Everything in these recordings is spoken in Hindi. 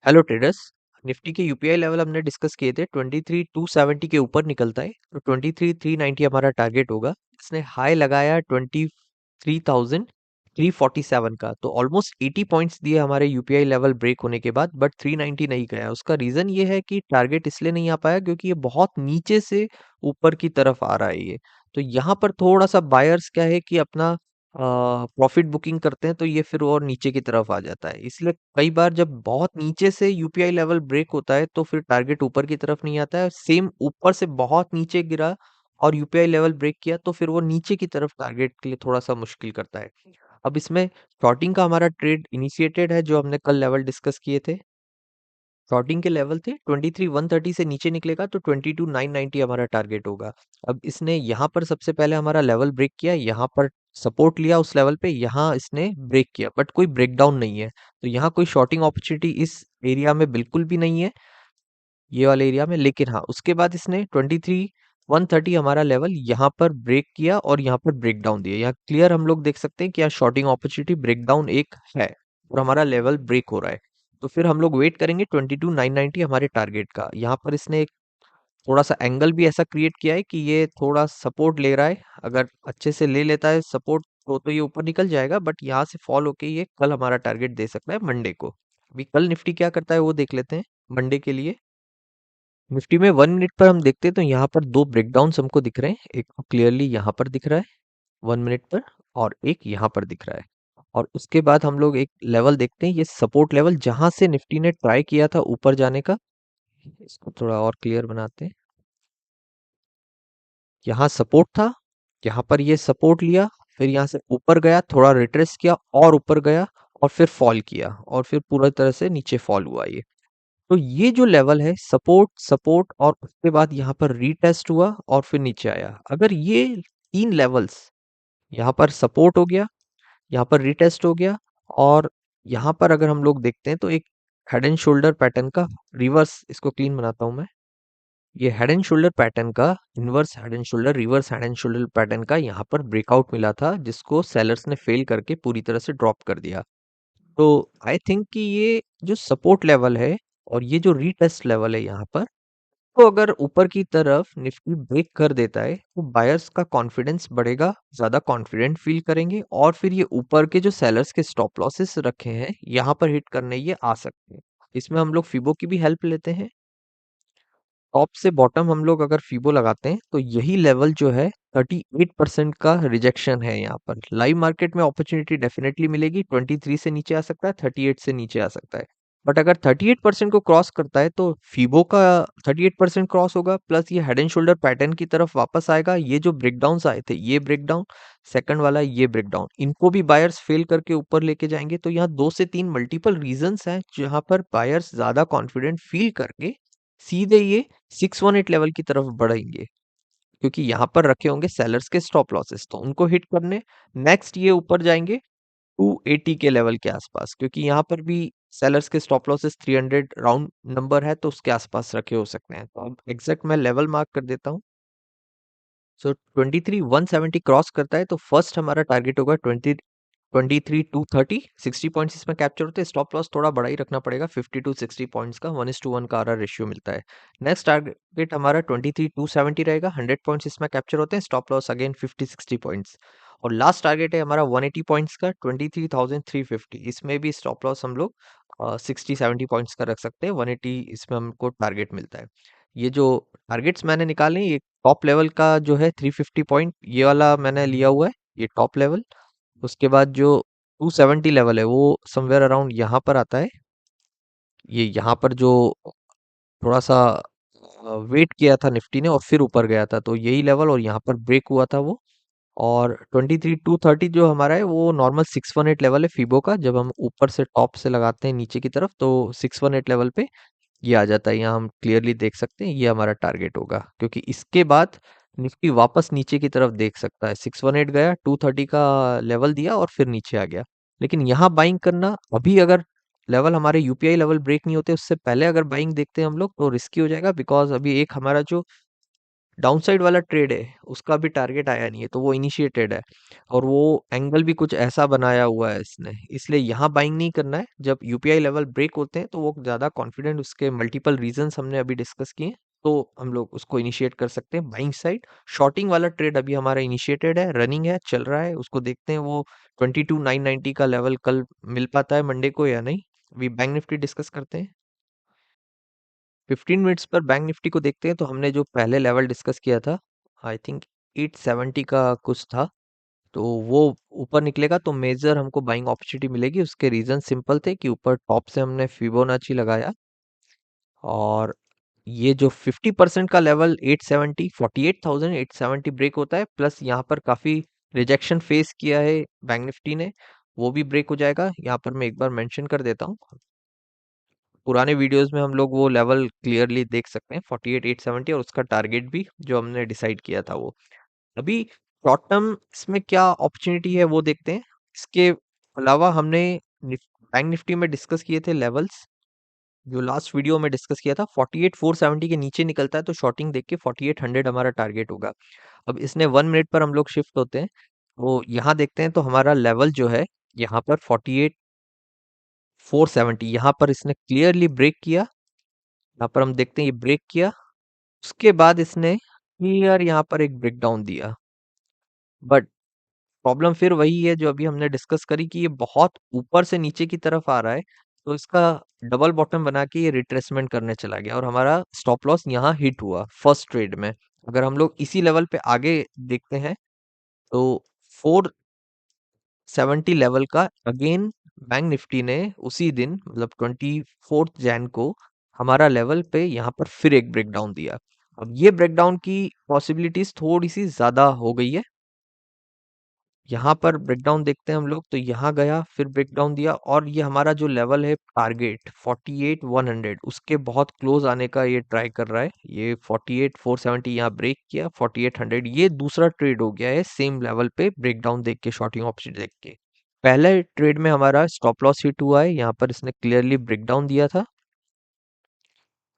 Hello traders. निफ्टी के यूपीआई लेवल हमने डिस्कस किए थे 23,270 के ऊपर निकलता है तो 23,390 हमारा टारगेट होगा। इसने हाई लगाया 23,347 का, तो ऑलमोस्ट 80 पॉइंट्स दिए हमारे यूपीआई लेवल ब्रेक होने के बाद, बट 390 नहीं गया। उसका रीजन ये है कि टारगेट इसलिए नहीं आ पाया क्योंकि ये बहुत नीचे से ऊपर की तरफ आ रहा है। ये तो यहाँ पर थोड़ा सा बायर्स क्या है कि अपना प्रॉफिट बुकिंग करते हैं, तो ये फिर और नीचे की तरफ आ जाता है। इसलिए कई बार जब बहुत नीचे से यूपीआई लेवल ब्रेक होता है तो फिर टारगेट ऊपर की तरफ नहीं आता है। सेम ऊपर से बहुत नीचे गिरा और यूपीआई लेवल ब्रेक किया तो फिर वो नीचे की तरफ टारगेट के लिए थोड़ा सा मुश्किल करता है। अब इसमें शॉर्टिंग का हमारा ट्रेड इनिशिएटेड है, जो हमने कल लेवल डिस्कस किए थे। शॉर्टिंग के लेवल थे 23,130 से नीचे निकलेगा तो 22,990 हमारा टारगेट होगा। अब इसने यहाँ पर सबसे पहले हमारा लेवल ब्रेक किया, यहाँ पर सपोर्ट लिया उस लेवल पे, यहाँ इसने ब्रेक किया, बट कोई ब्रेकडाउन नहीं है। तो यहाँ कोई शॉर्टिंग अपॉर्चुनिटी इस एरिया में बिल्कुल भी नहीं है, ये वाले एरिया में। लेकिन हाँ, उसके बाद इसने 23,130 हमारा लेवल यहाँ पर ब्रेक किया और यहाँ पर ब्रेकडाउन दिया। यहाँ क्लियर हम लोग देख सकते हैं कि यहाँ शॉर्टिंग अपॉर्चुनिटी ब्रेकडाउन एक है और हमारा लेवल ब्रेक हो रहा है। तो फिर हम लोग वेट करेंगे 22,990 हमारे टारगेट का। यहाँ पर इसने एक थोड़ा सा एंगल भी ऐसा क्रिएट किया है कि ये थोड़ा सपोर्ट ले रहा है। अगर अच्छे से ले लेता है सपोर्ट तो ये ऊपर निकल जाएगा, बट यहाँ से फॉल होके ये कल हमारा टारगेट दे सकता है मंडे को। अभी कल निफ्टी क्या करता है वो देख लेते हैं मंडे के लिए। निफ्टी में 1 मिनट पर हम देखते हैं तो यहाँ पर दो ब्रेकडाउन्स हमको दिख रहे हैं। एक तो क्लियरली यहाँ पर दिख रहा है 1 मिनट पर, और एक यहाँ पर दिख रहा है। और उसके बाद हम लोग एक लेवल देखते हैं, ये सपोर्ट लेवल जहां से निफ्टी ने ट्राई किया था ऊपर जाने का। इसको थोड़ा और क्लियर बनाते हैं। यहाँ सपोर्ट था, यहाँ पर ये सपोर्ट लिया, फिर यहाँ से ऊपर गया, थोड़ा रिट्रेस किया और ऊपर गया और फिर फॉल किया और फिर पूरा तरह से नीचे फॉल हुआ ये। तो ये जो लेवल है सपोर्ट सपोर्ट और उसके बाद यहाँ पर रीटेस्ट हुआ और फिर नीचे आया। अगर ये तीन लेवल्स, यहाँ पर सपोर्ट हो गया, यहाँ पर रीटेस्ट हो गया और यहाँ पर अगर हम लोग देखते हैं तो एक हेड एंड शोल्डर पैटर्न का रिवर्स, इसको क्लीन बनाता हूं मैं। ये हेड एंड शोल्डर पैटर्न का inverse head and shoulder, reverse head and shoulder pattern का यहाँ पर ब्रेकआउट मिला था, जिसको सेलर्स ने फेल करके पूरी तरह से ड्रॉप कर दिया। तो आई थिंक कि ये जो सपोर्ट लेवल है और ये जो रीटेस्ट लेवल है यहाँ पर, तो अगर ऊपर की तरफ निफ्टी ब्रेक कर देता है तो बायर्स का कॉन्फिडेंस बढ़ेगा, ज्यादा कॉन्फिडेंट फील करेंगे और फिर ये ऊपर के जो सेलर्स के स्टॉप लॉसेस रखे हैं यहाँ पर हिट करने ये आ सकते हैं। इसमें हम लोग फिबो की भी हेल्प लेते हैं। टॉप से बॉटम हम लोग अगर फीबो लगाते हैं तो यही लेवल जो है 38% का रिजेक्शन है। यहाँ पर लाइव मार्केट में अपॉर्चुनिटी डेफिनेटली मिलेगी, 23 से नीचे आ सकता है, 38 से नीचे आ सकता है। बट अगर 38% को क्रॉस करता है तो फीबो का 38% क्रॉस होगा, प्लस ये हेड एंड शोल्डर पैटर्न की तरफ वापस आएगा। ये जो ब्रेकडाउन आए थे, ये ब्रेकडाउन, सेकंड वाला ये ब्रेकडाउन, इनको भी बायर्स फेल करके ऊपर लेके जाएंगे। तो यहाँ 2 से 3 मल्टीपल रीजंस हैं जहां पर बायर्स ज्यादा कॉन्फिडेंट फील करके सीधे ये 618 लेवल की तरफ बढ़ेंगे, क्योंकि यहाँ पर रखे होंगे सेलर्स के स्टॉप लॉसेस, तो उनको हिट करने नेक्स्ट ये ऊपर जाएंगे 280 के लेवल के आसपास, क्योंकि यहाँ पर भी सेलर्स के स्टॉप लॉसेस 300 राउंड नंबर है तो उसके आसपास रखे हो सकते हैं। तो अब एग्जैक्ट मैं लेवल मार्क कर देता हूँ। सो 23,170 क्रॉस करता है तो फर्स्ट हमारा टारगेट होगा 23,230, 60 पॉइंट्स इसमें कैप्चर होते हैं। स्टॉप लॉस थोड़ा बड़ा ही रखना पड़ेगा, 50 टू 60 पॉइंट्स का 1:1 का रेशियो मिलता है। नेक्स्ट टारगेट हमारा 23,270 रहेगा, 100 पॉइंट्स इसमें कैप्चर होते हैं। Stop loss again 50-60 points. और लास्ट टारगेट है हमारा 180 पॉइंट्स का, 23,350। इसमें भी स्टॉप लॉस हम लोग 60-70 पॉइंट्स का रख सकते हैं, 180 इसमें हमको टारगेट मिलता है। ये जो टारगेट्स मैंने निकाले, ये टॉप लेवल का जो है 350 पॉइंट, ये वाला मैंने लिया हुआ है, ये टॉप लेवल। उसके बाद जो 270 लेवल है वो समवेयर अराउंड यहाँ पर आता है। ये यहाँ पर जो थोड़ा सा वेट किया था निफ्टी ने और फिर ऊपर गया था, तो यही लेवल और यहाँ पर ब्रेक हुआ था वो। और 23,230 जो हमारा है वो नॉर्मल 618 लेवल है फीबो का। जब हम ऊपर से टॉप से लगाते हैं नीचे की तरफ तो 618 लेवल पे ये आ जाता है। यहाँ हम क्लियरली देख सकते हैं ये हमारा टारगेट होगा, क्योंकि इसके बाद निफ्टी वापस नीचे की तरफ देख सकता है। 618 गया, 230 का लेवल दिया और फिर नीचे आ गया। लेकिन यहाँ बाइंग करना अभी, अगर लेवल हमारे यूपीआई लेवल ब्रेक नहीं होते उससे पहले अगर बाइंग देखते हैं हम लोग तो रिस्की हो जाएगा, बिकॉज अभी एक हमारा जो डाउन साइड वाला ट्रेड है उसका भी टारगेट आया नहीं है, तो वो इनिशिएटेड है और वो एंगल भी कुछ ऐसा बनाया हुआ है इसने, इसलिए यहाँ बाइंग नहीं करना है। जब यूपीआई लेवल ब्रेक होते हैं तो वो ज़्यादा कॉन्फिडेंट, उसके मल्टीपल रीजंस हमने अभी डिस्कस किए हैं, तो हम लोग उसको इनिशिएट कर सकते हैं बाइंग साइड। शॉर्टिंग वाला ट्रेड अभी हमारा इनिशिएटेड है, रनिंग है, चल रहा है, उसको देखते हैं वो 22,990 का लेवल कल मिल पाता है मंडे को या नहीं। अभी बैंक निफ्टी डिस्कस करते हैं। 15 मिनट्स पर बैंक निफ्टी को देखते हैं तो हमने जो पहले लेवल डिस्कस किया था, आई थिंक 870 का कुछ था, तो वो ऊपर निकलेगा तो मेजर हमको बाइंग अपॉर्चुनिटी मिलेगी। उसके रीजन सिंपल थे कि ऊपर टॉप से हमने फिबोनाची लगाया और ये जो 50% का लेवल 870, 48,870 ब्रेक होता है, प्लस यहाँ पर काफी रिजेक्शन फेस किया है बैंक निफ्टी ने, वो भी ब्रेक हो जाएगा। यहाँ पर मैं एक बार मेंशन कर देता हूँ, पुराने वीडियोस में हम लोग वो लेवल क्लियरली देख सकते हैं 48,870, और उसका टारगेट भी जो हमने डिसाइड किया था वो। अभी शॉर्ट टर्म इसमें क्या अपॉर्चुनिटी है वो देखते हैं। इसके अलावा हमने बैंक निफ्टी में डिस्कस किए थे लेवल्स, जो लास्ट वीडियो में डिस्कस किया था 48,470 के नीचे निकलता है तो शॉर्टिंग देख के 4800 हमारा टारगेट होगा। अब इसने 1 मिनट पर हम लोग शिफ्ट होते हैं, तो यहाँ देखते हैं तो हमारा लेवल जो है यहाँ पर 48,470, यहाँ पर इसने क्लियरली ब्रेक किया। यहाँ पर हम देखते हैं ये ब्रेक किया, उसके बाद इसने क्लियर यहाँ पर एक ब्रेकडाउन दिया, बट प्रॉब्लम फिर वही है जो अभी हमने डिस्कस करी कि ये बहुत ऊपर से नीचे की तरफ आ रहा है, तो इसका डबल बॉटम बना के ये रिट्रेसमेंट करने चला गया और हमारा स्टॉप लॉस यहाँ हिट हुआ फर्स्ट ट्रेड में। अगर हम लोग इसी लेवल पे आगे देखते हैं तो 470 लेवल का अगेन बैंक निफ्टी ने उसी दिन मतलब 24 जैन को हमारा लेवल पे यहाँ पर फिर एक ब्रेकडाउन दिया। अब ये ब्रेकडाउन की पॉसिबिलिटीज थोड़ी सी ज्यादा हो गई है। यहाँ पर ब्रेकडाउन देखते हैं हम लोग, तो यहाँ गया फिर ब्रेकडाउन दिया और ये हमारा जो लेवल है टारगेट 48,100 उसके बहुत क्लोज आने का ये ट्राई कर रहा है। ये 48,470 यहाँ ब्रेक किया, 4800 ये दूसरा ट्रेड हो गया है सेम लेवल पे ब्रेकडाउन देख के, शॉर्टिंग ऑप्शन देख के। पहले ट्रेड में हमारा स्टॉप लॉस हिट हुआ है, यहाँ पर इसने क्लियरली ब्रेकडाउन दिया था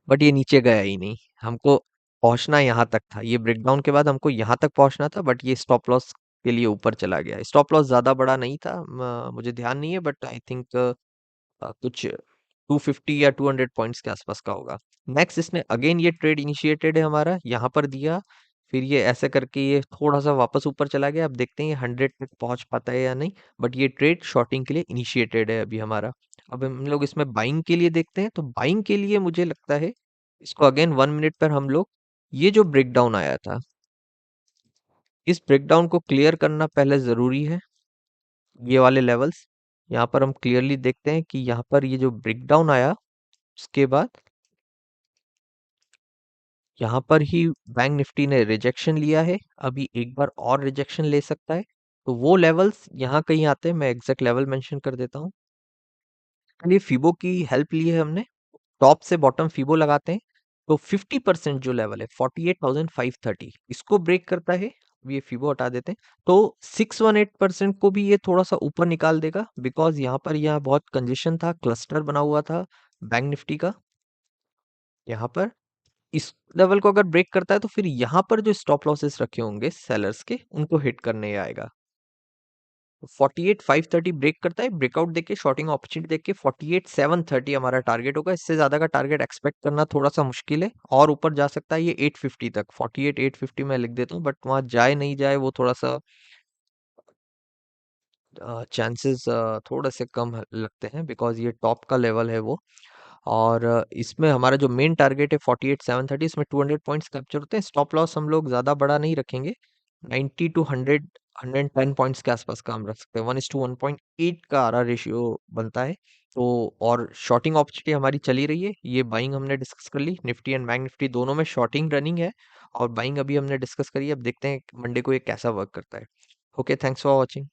बट ये नीचे गया ही नहीं। हमको पहुंचना यहाँ तक था, ये ब्रेकडाउन के बाद हमको यहाँ तक पहुंचना था, बट ये स्टॉप लॉस के लिए ऊपर चला गया। स्टॉप लॉस ज्यादा बड़ा नहीं था, मुझे ध्यान नहीं है, बट आई थिंक कुछ 250 या 200 पॉइंट्स के आसपास का होगा। नेक्स्ट इसने अगेन ये ट्रेड इनिशिएटेड है हमारा, यहाँ पर दिया, फिर ये ऐसे करके ये थोड़ा सा वापस ऊपर चला गया। अब देखते हैं ये 100 तक पहुंच पाता है या नहीं, बट ये ट्रेड शॉर्टिंग के लिए इनिशिएटेड है अभी हमारा। अब हम लोग इसमें बाइंग के लिए देखते हैं, तो बाइंग के लिए मुझे लगता है इसको अगेन 1 मिनट पर हम लोग, ये जो ब्रेकडाउन आया था इस ब्रेकडाउन को क्लियर करना पहले जरूरी है। ये वाले लेवल्स यहाँ पर हम क्लियरली देखते हैं कि यहाँ पर ये जो ब्रेकडाउन आया उसके बाद यहाँ पर ही बैंक निफ्टी ने रिजेक्शन लिया है, अभी एक बार और रिजेक्शन ले सकता है। तो वो लेवल्स यहाँ कहीं आते हैं, मैं एग्जैक्ट लेवल मेंशन कर देता हूँ। चलिए फिबो की हेल्प ली है हमने, टॉप से बॉटम फिबो लगाते हैं, तो 50% जो लेवल है 48,530 इसको ब्रेक करता है। अब ये फिबो हटा देते हैं तो 618% को भी ये थोड़ा सा ऊपर निकाल देगा, बिकॉज यहाँ पर यहाँ बहुत कंजेशन था, क्लस्टर बना हुआ था बैंक निफ्टी का। यहाँ पर इस लेवल को अगर ब्रेक करता है तो फिर यहाँ पर जो स्टॉप लॉसेस रखे होंगे सेलर्स के उनको हिट करने आएगा। 48,530 ब्रेक करता है, ब्रेकआउट देके शॉर्टिंग अपॉर्चुनिटी देख के 48,730 हमारा टारगेट होगा। इससे ज्यादा का टारगेट एक्सपेक्ट करना थोड़ा सा मुश्किल है, और ऊपर जा सकता है ये 850 तक, 48,850 में लिख देता हूँ, बट वहां जाए नहीं जाए वो थोड़ा सा चांसेस थोड़े से कम लगते हैं, बिकॉज ये टॉप का लेवल है वो। और इसमें हमारा जो मेन टारगेट है 48,730, इसमें 200 पॉइंट्स कैप्चर होते हैं। स्टॉप लॉस हम लोग ज़्यादा बड़ा नहीं रखेंगे, 90 टू 100 110 पॉइंट्स के आसपास का हम रख सकते हैं। 1:1.8 का आरा रेशियो बनता है। तो और शॉर्टिंग अपॉर्चुनिटी हमारी चली रही है, ये बाइंग हमने डिस्कस कर ली, निफ्टी एंड बैंक निफ्टी दोनों में शॉर्टिंग रनिंग है, और बाइंग अभी हमने डिस्कस करी है। अब देखते हैं मंडे को ये कैसा वर्क करता है। Okay, thanks for watching.